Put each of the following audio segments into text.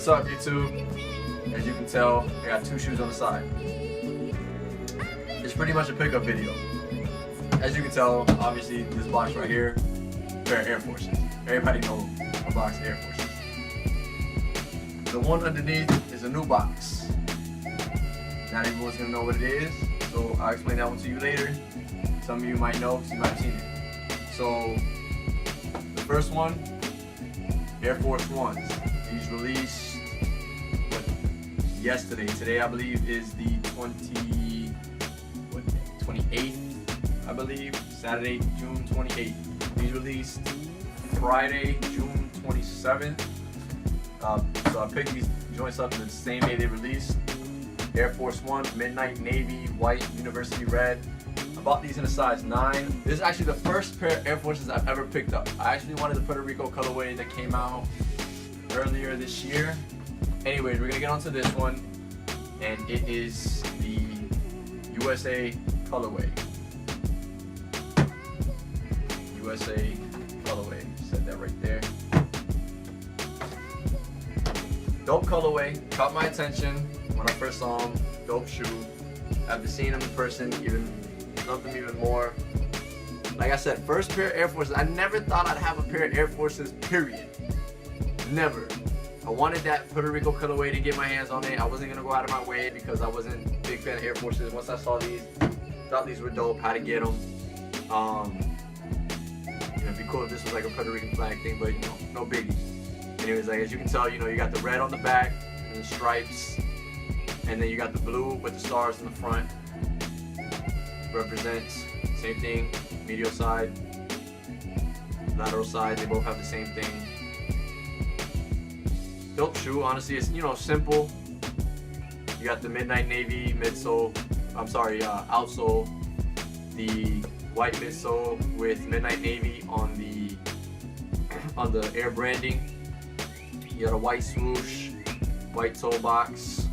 What's up, YouTube? As you can tell, I got two shoes on the side. It's pretty much a pickup video. As you can tell, obviously this box right here, pair of Air Forces. Everybody knows a box of Air Forces. The one underneath is a new box. Not everyone's gonna know what it is, so I'll explain that one to you later. Some of you might know, because you might have seen it. So, the first one, Air Force Ones. These released yesterday. Today, I believe, is the 28th, I believe. Saturday, June 28th. These released Friday, June 27th. So I picked these joints up the same day they released. Air Force One, Midnight Navy, White, University Red. I bought these in a size 9. This is actually the first pair of Air Forces I've ever picked up. I actually wanted the Puerto Rico colorway that came out earlier this year. Anyways, we're gonna get onto this one, and it is the USA colorway. USA colorway, said that right there. Dope colorway, caught my attention when I first saw him. Dope shoe. After seeing him in person, loved him even more. Like I said, first pair of Air Forces. I never thought I'd have a pair of Air Forces, period. Never. I wanted that Puerto Rico colorway to get my hands on it. I wasn't gonna go out of my way because I wasn't a big fan of Air Forces. Once I saw these, thought these were dope. How to get them? It'd be cool if this was like a Puerto Rican flag thing, but no biggie. Anyways, like as you can tell, you got the red on the back and the stripes, and then you got the blue with the stars in the front. Represents same thing. Medial side, lateral side. They both have the same thing. Dope shoe, honestly. It's simple. You got the Midnight Navy midsole. Outsole. The white midsole with Midnight Navy on the air branding. You got a white swoosh, white toe box,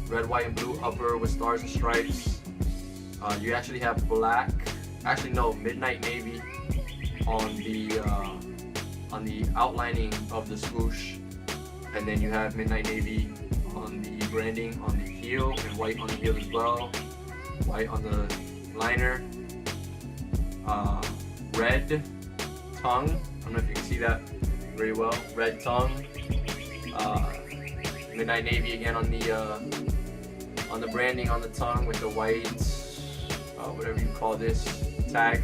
red, white, and blue upper with stars and stripes. You actually have black. Actually, no, Midnight Navy on the outlining of the swoosh, and then you have Midnight Navy on the branding on the heel, and white on the heel as well. White on the liner. Red tongue. I don't know if you can see that very well. Red tongue. Midnight Navy again on the branding on the tongue with the white, whatever you call this, tag.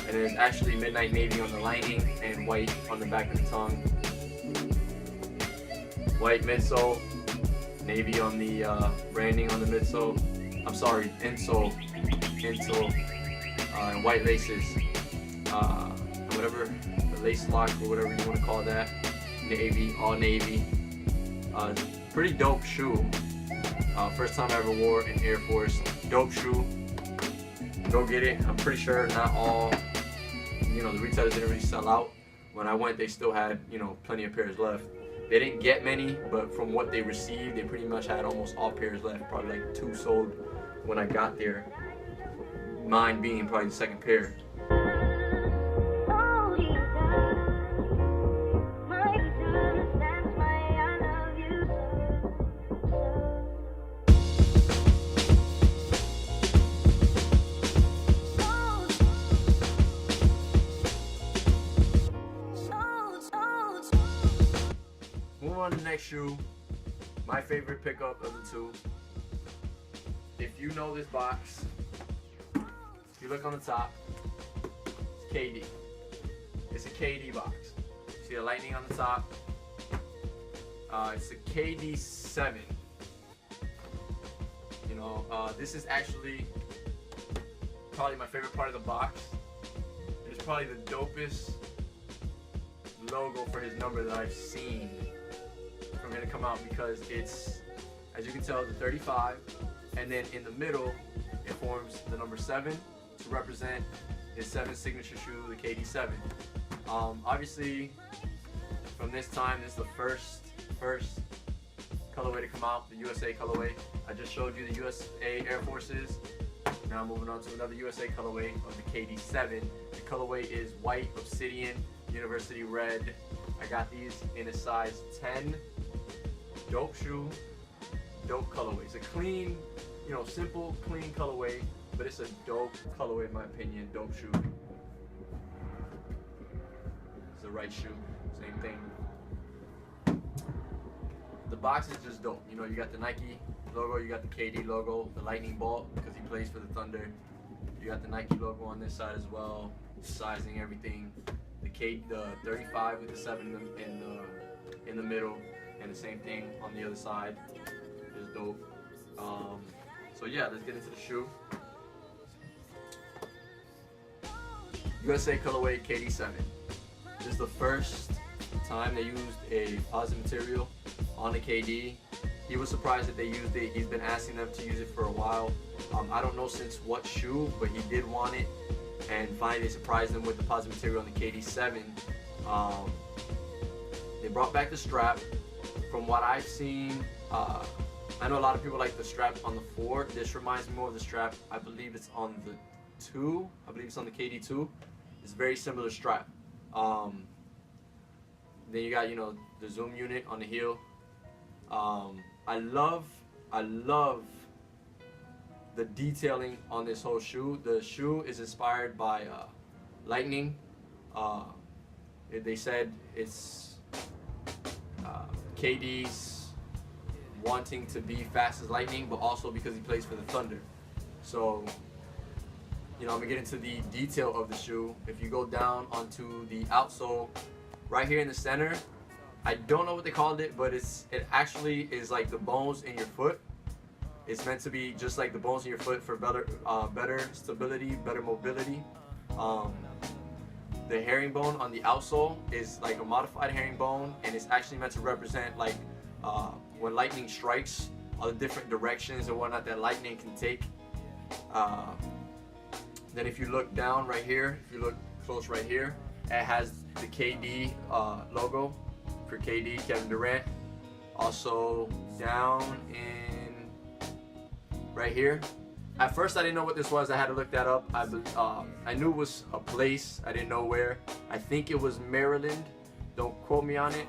And then it's actually Midnight Navy on the lining and white on the back of the tongue. White midsole, navy on the branding on the midsole. Insole, and white laces. Whatever, the lace lock or whatever you want to call that. Navy, all navy. Pretty dope shoe. First time I ever wore an Air Force. Dope shoe. Go get it. I'm pretty sure not all, the retailers didn't really sell out. When I went, they still had, plenty of pairs left. They didn't get many, but from what they received, they pretty much had almost all pairs left. Probably like 2 sold when I got there. Mine being probably the second pair. Moving on to the next shoe, my favorite pickup of the two. If you know this box, if you look on the top, it's KD. It's a KD box. See the lightning on the top? It's a KD7. This is actually probably my favorite part of the box. It's probably the dopest logo for his number that I've seen from him to come out, because it's, as you can tell, the 35, and then in the middle it forms the number 7 to represent his 7th signature shoe, the KD7. Obviously, from this time, this is the first colorway to come out, the USA colorway. I just showed you the USA Air Forces. Now moving on to another USA colorway of the KD7. The colorway is white, obsidian, university red, I got these in a size 10. Dope shoe, dope colorway. It's a clean, simple, clean colorway, but it's a dope colorway in my opinion. Dope shoe. It's the right shoe. Same thing. The box is just dope. You got the Nike logo, you got the KD logo, the lightning bolt because he plays for the Thunder. You got the Nike logo on this side as well, sizing, everything. The 35 with the 7 in the middle, and the same thing on the other side is dope. So yeah, let's get into the shoe. USA colorway KD7. This is the first time they used a positive material on the KD. He was surprised that they used it. He's been asking them to use it for a while. I don't know since what shoe, but he did want it, and finally they surprised him with the positive material on the KD7. They brought back the strap. From what I've seen, I know a lot of people like the strap on the 4. This reminds me more of the strap. I believe it's on the 2. I believe it's on the KD2. It's a very similar strap. Then you got the zoom unit on the heel. I love the detailing on this whole shoe. The shoe is inspired by lightning. They said it's KD's wanting to be fast as lightning, but also because he plays for the Thunder. So I'm gonna get into the detail of the shoe. If you go down onto the outsole, right here in the center, I don't know what they called it, but it actually is like the bones in your foot. It's meant to be just like the bones in your foot for better stability, better mobility. The herringbone on the outsole is like a modified herringbone, and it's actually meant to represent like when lightning strikes, all the different directions and whatnot that lightning can take. Then if you look down right here, if you look close right here, it has the KD logo for KD, Kevin Durant. Also down in right here. At first I didn't know what this was. I had to look that up. I knew it was a place. I didn't know where. I think it was Maryland. Don't quote me on it,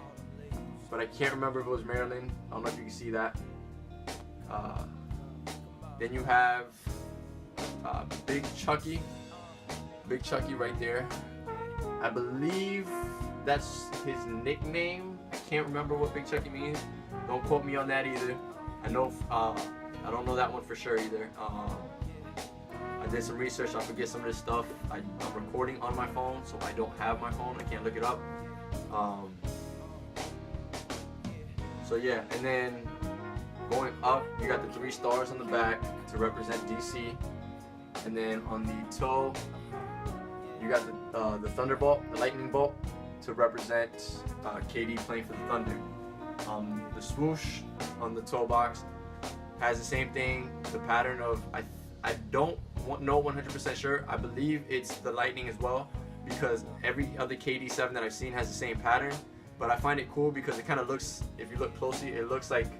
but I can't remember if it was Maryland. I don't know if you can see that. Then you have Big Chucky right there. I believe that's his nickname. I can't remember what Big Chucky means. Don't quote me on that either. I know I don't know that one for sure either. I did some research. I forget some of this stuff. I'm recording on my phone, so I don't have my phone. I can't look it up. So yeah, and then going up, you got the 3 stars on the back to represent DC, and then on the toe, you got the thunderbolt, the lightning bolt, to represent KD playing for the Thunder. The swoosh on the toe box has the same thing. The pattern of I don't know 100% sure. I believe it's the lightning as well, because every other KD7 that I've seen has the same pattern. But I find it cool because it kind of looks, if you look closely, it looks like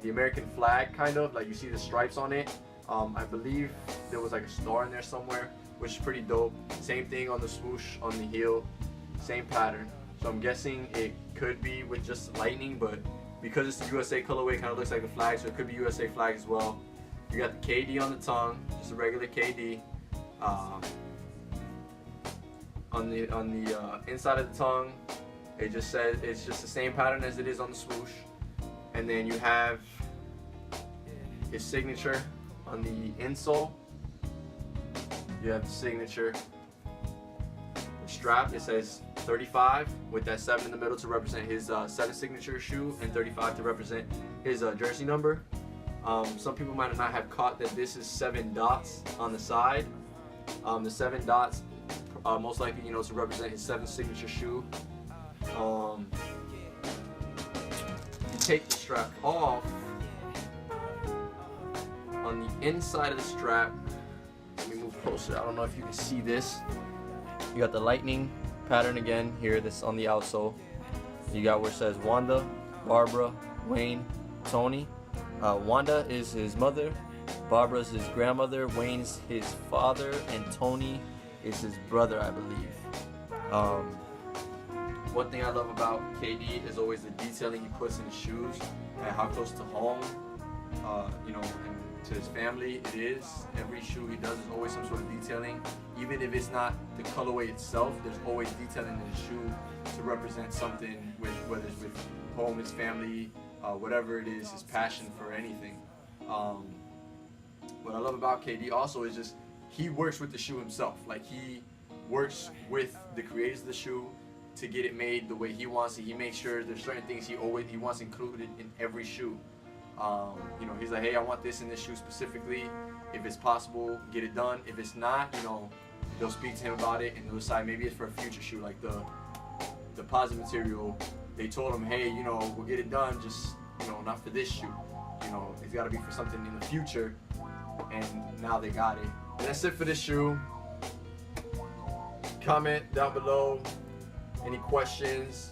the American flag, kind of like you see the stripes on it. I believe there was like a star in there somewhere, which is pretty dope. Same thing on the swoosh on the heel, same pattern. So I'm guessing it could be with just lightning, but because it's the USA colorway, it kind of looks like the flag, so it could be USA flag as well. You got the KD on the tongue, just a regular KD. On the inside of the tongue, it just says it's just the same pattern as it is on the swoosh. And then you have his signature on the insole. You have the signature. The strap, it says 35 with that 7 in the middle to represent his 7 signature shoe, and 35 to represent his jersey number. Some people might not have caught that this is 7 dots on the side. The 7 dots most likely, to represent his 7th signature shoe. You take the strap off. On the inside of the strap, let me move closer. I don't know if you can see this. You got the lightning pattern again here. This on the outsole. You got where it says Wanda, Barbara, Wayne, Tony. Wanda is his mother, Barbara's his grandmother, Wayne's his father, and Tony is his brother, I believe. One thing I love about KD is always the detailing he puts in his shoes and how close to home, you know, and to his family it is. Every shoe he does is always some sort of detailing. Even if it's not the colorway itself, there's always detailing in the shoe to represent something, with whether it's with home, his family, whatever it is, his passion for anything. What I love about KD also is just he works with the shoe himself. Like, he works with the creators of the shoe to get it made the way he wants it. He makes sure there's certain things he wants included in every shoe. You know, he's like, hey, I want this in this shoe specifically. If it's possible, get it done. If it's not, you know, they'll speak to him about it and they'll decide maybe it's for a future shoe. Like the positive material, they told him, hey, you know, we'll get it done, just, you know, not for this shoe. You know, it's got to be for something in the future, and now they got it. And that's it for this shoe. Comment down below any questions,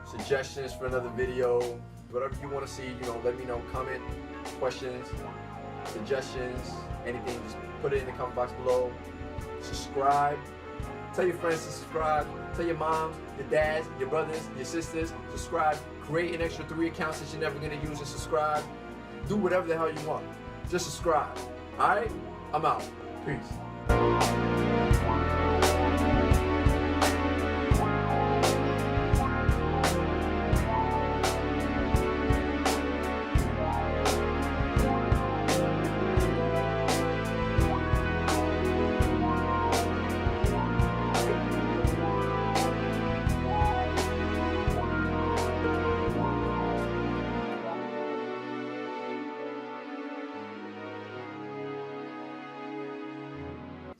suggestions for another video, whatever you want to see, you know, let me know. Comment, questions, suggestions, anything, just put it in the comment box below. Subscribe. Tell your friends to subscribe. Tell your moms, your dads, your brothers, your sisters, subscribe. Create an extra 3 accounts that you're never going to use and subscribe. Do whatever the hell you want. Just subscribe. Alright? I'm out. Peace.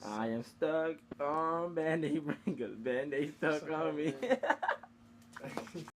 I am stuck on Band-Aid because Band-Aid stuck on me.